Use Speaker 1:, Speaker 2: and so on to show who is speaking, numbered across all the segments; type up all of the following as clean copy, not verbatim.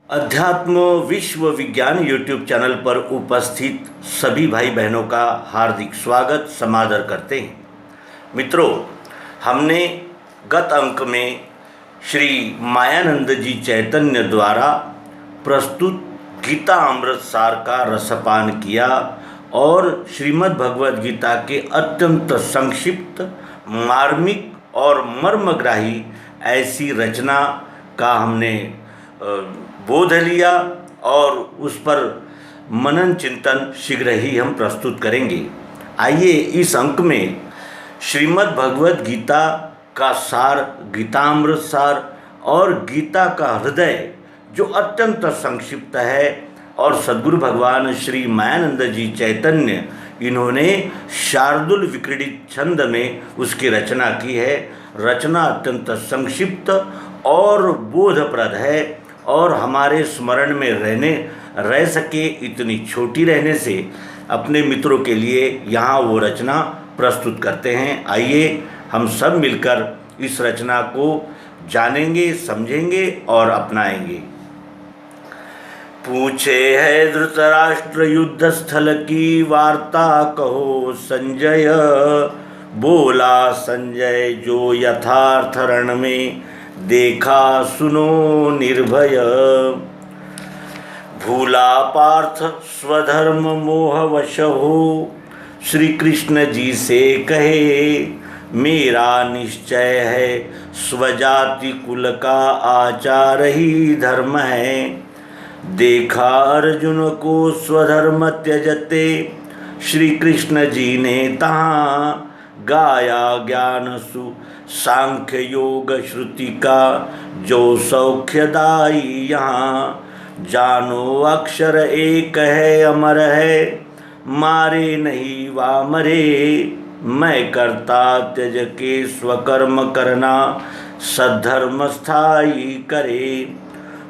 Speaker 1: अध्यात्म विश्व विज्ञान यूट्यूब चैनल पर उपस्थित सभी भाई बहनों का हार्दिक स्वागत समादर करते हैं। मित्रों, हमने गत अंक में श्री मायानंद जी चैतन्य द्वारा प्रस्तुत गीता अमृत सार का रसपान किया और श्रीमद् भगवद गीता के अत्यंत संक्षिप्त, मार्मिक और मर्मग्राही ऐसी रचना का हमने बोध लिया और उस पर मनन चिंतन शीघ्र ही हम प्रस्तुत करेंगे। आइए इस अंक में श्रीमद् भगवद गीता का सार, गीतामृत सार और गीता का हृदय जो अत्यंत संक्षिप्त है और सद्गुरु भगवान श्री मायानंद जी चैतन्य इन्होंने शार्दुल विक्रीडित छंद में उसकी रचना की है। रचना अत्यंत संक्षिप्त और बोधप्रद है और हमारे स्मरण में रह सके इतनी छोटी रहने से अपने मित्रों के लिए यहाँ वो रचना प्रस्तुत करते हैं। आइए हम सब मिलकर इस रचना को जानेंगे, समझेंगे और अपनाएंगे। पूछे है धृतराष्ट्र युद्ध स्थल की वार्ता, कहो संजय। बोला संजय जो यथार्थ रण में देखा सुनो निर्भय। भूला पार्थ स्वधर्म मोहवश हो, श्री कृष्ण जी से कहे। मेरा निश्चय है स्वजाति कुल का आचार ही धर्म है। देखा अर्जुन को स्वधर्म त्यजते, श्री कृष्ण जी ने तहाँ गाया ज्ञान सु सांख्य योग श्रुति का जो सौख्यदायी यहाँ। जानो अक्षर एक है अमर है, मारे नहीं वा मरे। मैं करता त्यज के स्वकर्म करना, सद्धर्म स्थायी करे।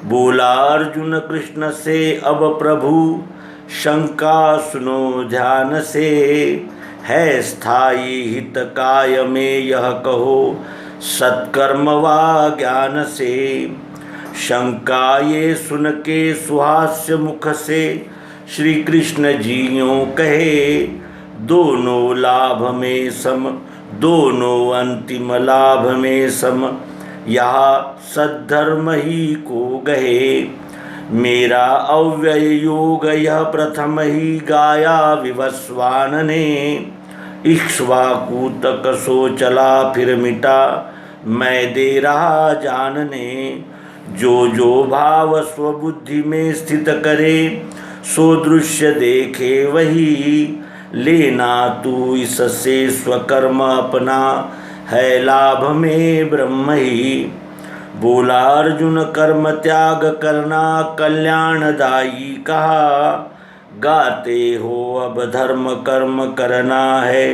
Speaker 1: बोला अर्जुन कृष्ण से अब प्रभु, शंका सुनो ध्यान से। है स्थायी हित काय में यह कहो, सत्कर्म वा ज्ञान से। शंका ये सुन के सुहास्य मुख से, श्री कृष्ण जी यों कहे। दोनों लाभ में सम, दोनों अंतिम लाभ में सम, यह सद्धर्म ही को गहे। मेरा अव्यय योग यह प्रथम ही गाया विवस्वान ने। इक्ष्वाकु तक सो चला फिर मिटा, मैं दे रहा जानने। जो जो भाव स्वबुद्धि में स्थित करे, सो दृश्य देखे वही। लेना तू इससे स्वकर्म अपना, है लाभ में ब्रह्म ही। बोला अर्जुन कर्म त्याग करना कल्याणदायी कहा। गाते हो अब धर्म कर्म करना है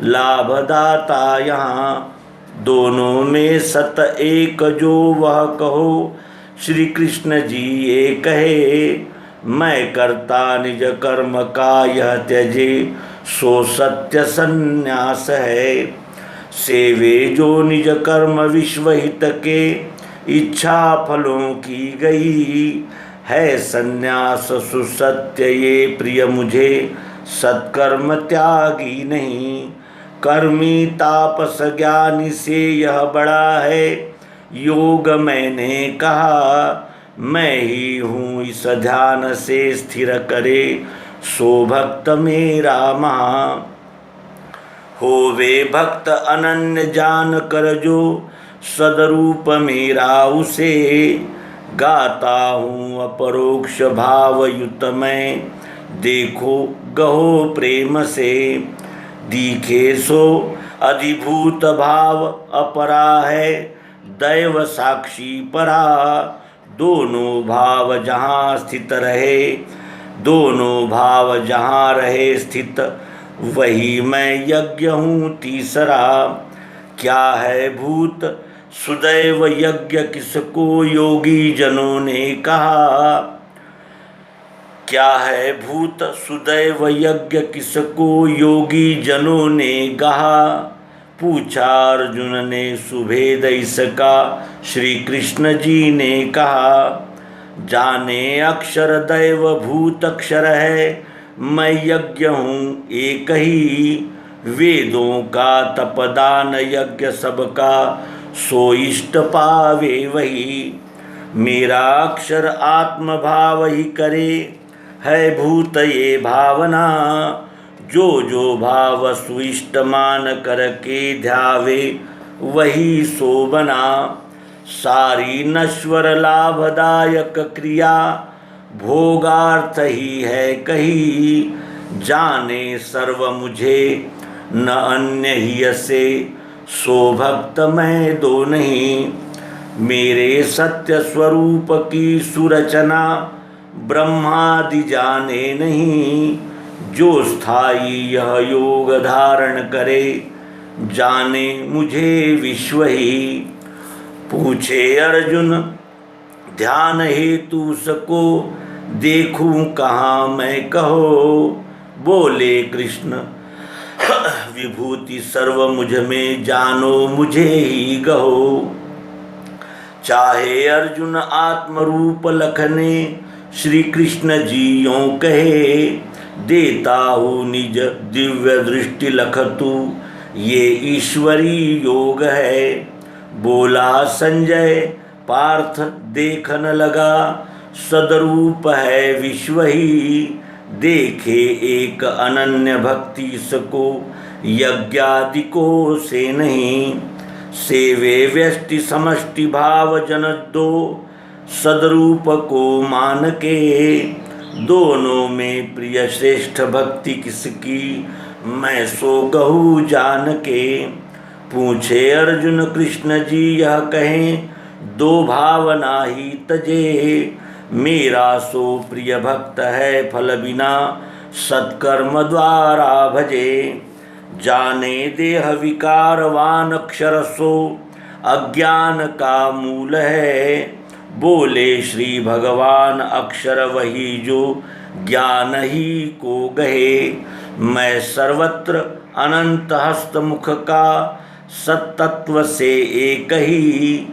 Speaker 1: लाभदाता यहाँ। दोनों में सत एक जो वह कहो, श्री कृष्ण जी ये कहे। मैं करता निज कर्म का यह त्यजे, सो सत्य संन्यास है। सेवे जो निज कर्म विश्व हित के, इच्छा फलों की गई। है संन्यास सुसत्य ये प्रिय मुझे, सत्कर्म त्यागी नहीं। कर्मी तापस ज्ञानी से यह बड़ा है, योग मैंने कहा। मैं ही हूँ इस ध्यान से स्थिर करे, सो भक्त मेरा महा। होवे भक्त अनन्य जान कर जो, सदरूप मेरा उसे। गाता हूँ अपरोक्ष भाव युत मैं, देखो गहो प्रेम से। दिखे सो अधिभूत भाव अपरा है, दैव साक्षी परा। दोनों भाव जहाँ स्थित रहे, दोनों भाव जहाँ रहे स्थित, वही मैं यज्ञ हूँ तीसरा। क्या है भूत सुदैव यज्ञ किसको योगी जनों ने कहा। क्या है भूत सुदैव यज्ञ किसको योगी जनों ने कहा। पूछा अर्जुन ने सुभेद इसका, श्री कृष्ण जी ने कहा। जाने अक्षर दैव भूत अक्षर है, मैं यज्ञ हूँ एक ही। वेदों का तपदान यज्ञ सबका, सो इष्ट पावे वही। मेरा अक्षर आत्म भाव ही करे, है भूत ये भावना। जो जो भाव सुइष्ट मान करके ध्यावे, वही सो बना। सारी नश्वर लाभदायक क्रिया, भोगार्थ ही है कही। जाने सर्व मुझे न अन्य ही से, सो भक्त मैं दो नहीं। मेरे सत्य स्वरूप की सुरचना, ब्रह्मादि जाने नहीं। जो स्थायी यह योग धारण करे, जाने मुझे विश्व ही। पूछे अर्जुन ध्यान हेतु उसको, देखूं कहाँ मैं कहो। बोले कृष्ण विभूति सर्व मुझ में, जानो मुझे ही गहो। चाहे अर्जुन आत्मरूप लखने, श्री कृष्ण जी यों कहे। देता हूँ निज दिव्य दृष्टि लखतु, ये ईश्वरी योग है। बोला संजय पार्थ देखन लगा, सदरूप है विश्व ही। देखे एक अनन्य भक्ति सको, यज्ञादिको से नहीं। सेवे व्यष्टि समष्टि भाव जन दो, सदरूप को मान के। दोनों में प्रिय श्रेष्ठ भक्ति किसकी, मैं सो कहूँ जान के। पूछे अर्जुन कृष्ण जी यह कहें, दो भावना ही तजे। मेरा सो प्रिय भक्त है फल बिना, सत्कर्म द्वारा भजे। जाने देह विकारवान अक्षर सो, अज्ञान का मूल है। बोले श्री भगवान अक्षर वही जो, ज्ञान ही को गहे। मैं सर्वत्र अनंत हस्त मुख का, सत्तत्व से एक ही।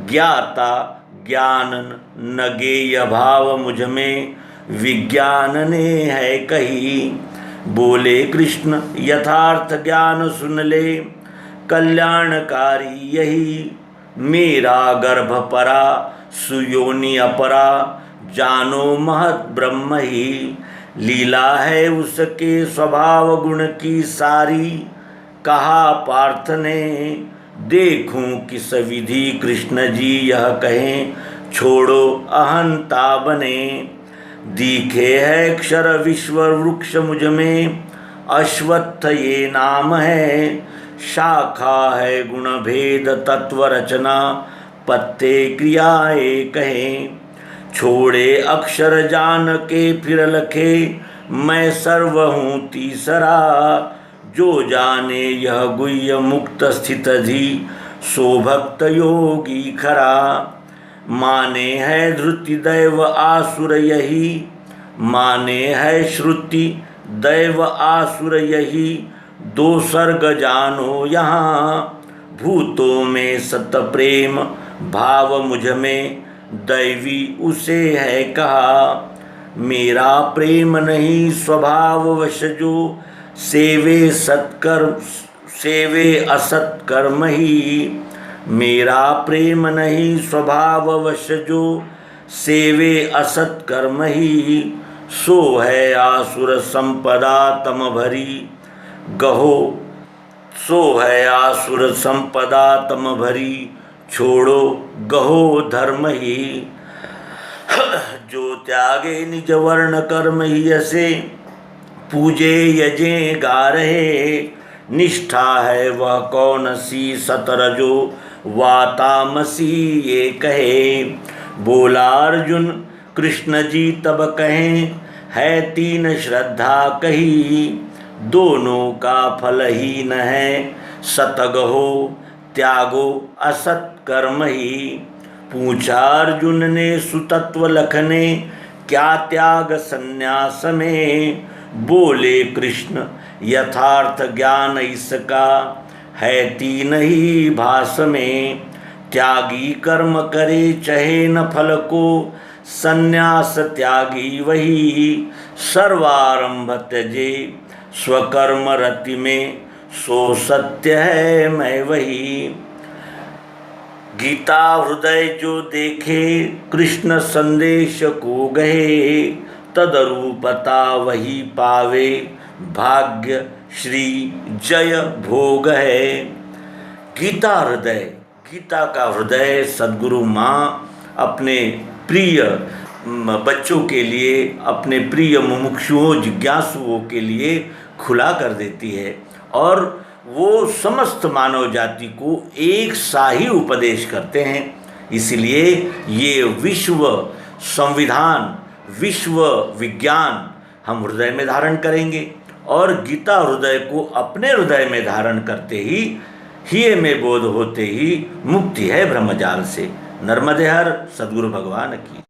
Speaker 1: ज्ञाता ज्ञान न गेय भाव मुझ में, विज्ञान ने है कही। बोले कृष्ण यथार्थ ज्ञान सुन ले, कल्याणकारी यही। मेरा गर्भ परा सुयोनि अपरा, जानो महत ब्रह्म ही। लीला है उसके स्वभाव गुण की सारी, कहा पार्थ ने। देखूं किस विधि कृष्ण जी यह कहें, छोड़ो अहंता बने। दिखे है अक्षर विश्व वृक्ष मुझ में, अश्वत्थ ये नाम है। शाखा है गुण भेद तत्व रचना, पत्ते क्रियाए कहें। छोड़े अक्षर जान के फिर लखे, मैं सर्व हूँ तीसरा। जो जाने यह गुह्य मुक्त स्थित धी, सो भक्त योगी खरा। माने है धृति दैव आसुर यही, माने है श्रुति दैव आसुर यही। दो सर्ग जानो यहाँ, भूतों में सत प्रेम भाव मुझ में, दैवी उसे है कहा। मेरा प्रेम नहीं स्वभाव वश जो, सेवे सत्कर्म सेवे असत्कर्म ही। मेरा प्रेम नहीं स्वभाव वश जो, सेवे असत्कर्म ही। सो है आसुर संपदा तम भरी, गहो। सो है आसुर संपदा तम भरी, छोड़ो गहो धर्म ही। जो त्यागे निज वर्ण कर्म ही यसे, पूजे यजे गा रहे। निष्ठा है वह कौन सी सतरजो, वातामसी ये कहे। बोला अर्जुन कृष्ण जी तब कहें, है तीन श्रद्धा कही। दोनों का फल ही न है, सतगहो त्यागो असत कर्म ही। पूछा अर्जुन ने सुतत्व लखने, क्या त्याग संन्यास में। बोले कृष्ण यथार्थ ज्ञान इसका, है तीन ही भास में। त्यागी कर्म करे चहे न फल को, संन्यास त्यागी वही, सर्वारंभ त्यजे, स्वकर्म रति में सो सत्य है मैं वही। गीता हृदय जो देखे, कृष्ण संदेश को गहे, तदरूपता वही पावे, भाग्य श्री जय भोग है। गीता हृदय, गीता का हृदय सद्गुरु माँ अपने प्रिय बच्चों के लिए, अपने प्रिय मुमुक्षुओं जिज्ञासुओं के लिए खुला कर देती है और वो समस्त मानव जाति को एक सा ही उपदेश करते हैं। इसलिए ये विश्व संविधान, विश्व विज्ञान हम हृदय में धारण करेंगे और गीता हृदय को अपने हृदय में धारण करते ही में बोध होते ही मुक्ति है ब्रह्मजाल से। नर्मदे हर सद्गुरु भगवान की।